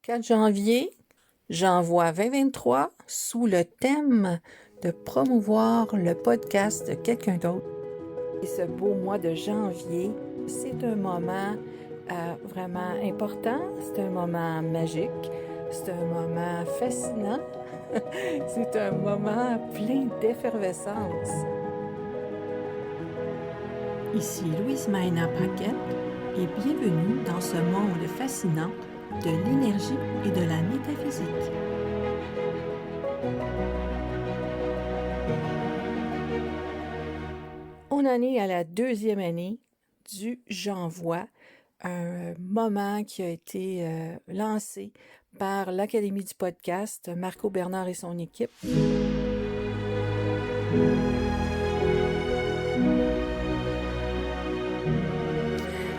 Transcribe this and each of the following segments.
4 janvier, j'envoie 2023 sous le thème de promouvoir le podcast de quelqu'un d'autre. Et ce beau mois de janvier, c'est un moment vraiment important, c'est un moment magique, c'est un moment fascinant, c'est un moment plein d'effervescence. Ici Louise Maina Paquette et bienvenue dans ce monde fascinant de l'énergie et de la métaphysique. On en est à la 2e année du J'envoie, un moment qui a été lancé par l'Académie du podcast, Marco Bernard et son équipe.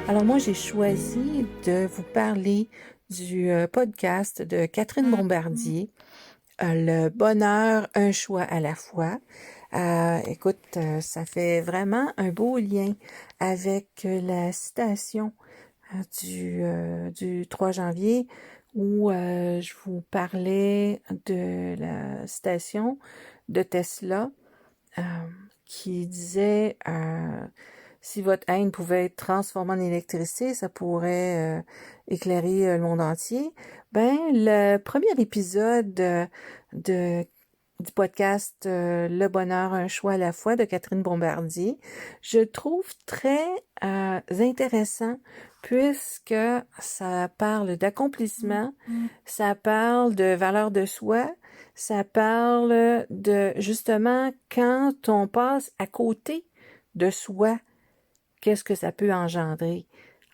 Alors moi, j'ai choisi de vous parler du podcast de Catherine Bombardier, Le bonheur, un choix à la fois. Écoute, ça fait vraiment un beau lien avec la citation du 3 janvier où je vous parlais de la citation de Tesla qui disait si votre haine pouvait être transformée en électricité, ça pourrait éclairer le monde entier. Ben, le premier épisode du podcast Le bonheur, un choix à la fois de Catherine Bombardier, je trouve très intéressant puisque ça parle d'accomplissement, ça parle de valeur de soi, ça parle de justement quand on passe à côté de soi, qu'est-ce que ça peut engendrer.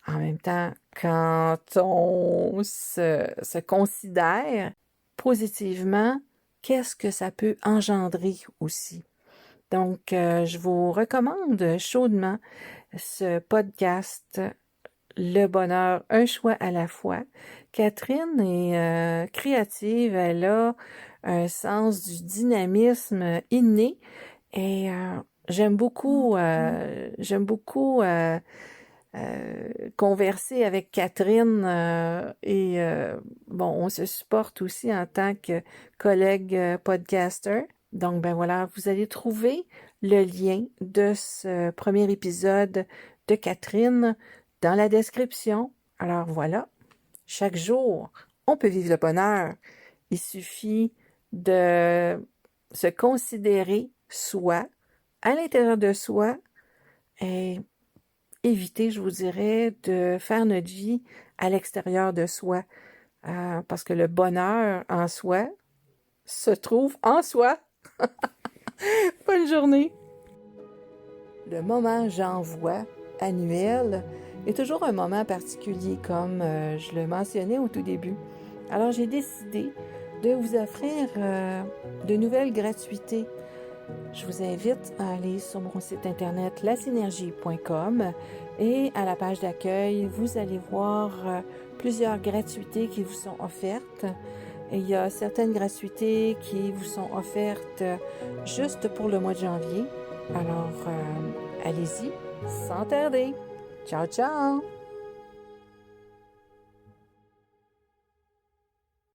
En même temps, quand on se considère positivement, qu'est-ce que ça peut engendrer aussi. Donc, je vous recommande chaudement ce podcast Le bonheur, un choix à la fois. Catherine est créative, elle a un sens du dynamisme inné et j'aime beaucoup converser avec Catherine et bon, on se supporte aussi en tant que collègue podcaster. Donc, ben voilà, vous allez trouver le lien de ce premier épisode de Catherine dans la description. Alors voilà, chaque jour, on peut vivre le bonheur. Il suffit de se considérer soi, à l'intérieur de soi, et éviter, je vous dirais, de faire notre vie à l'extérieur de soi. Parce que le bonheur en soi se trouve en soi. Bonne journée! Le moment j'envoie annuel est toujours un moment particulier, comme je le mentionnais au tout début. Alors j'ai décidé de vous offrir de nouvelles gratuités. Je vous invite à aller sur mon site internet lasynergie.com et à la page d'accueil, vous allez voir plusieurs gratuités qui vous sont offertes. Et il y a certaines gratuités qui vous sont offertes juste pour le mois de janvier. Alors, allez-y, sans tarder. Ciao, ciao!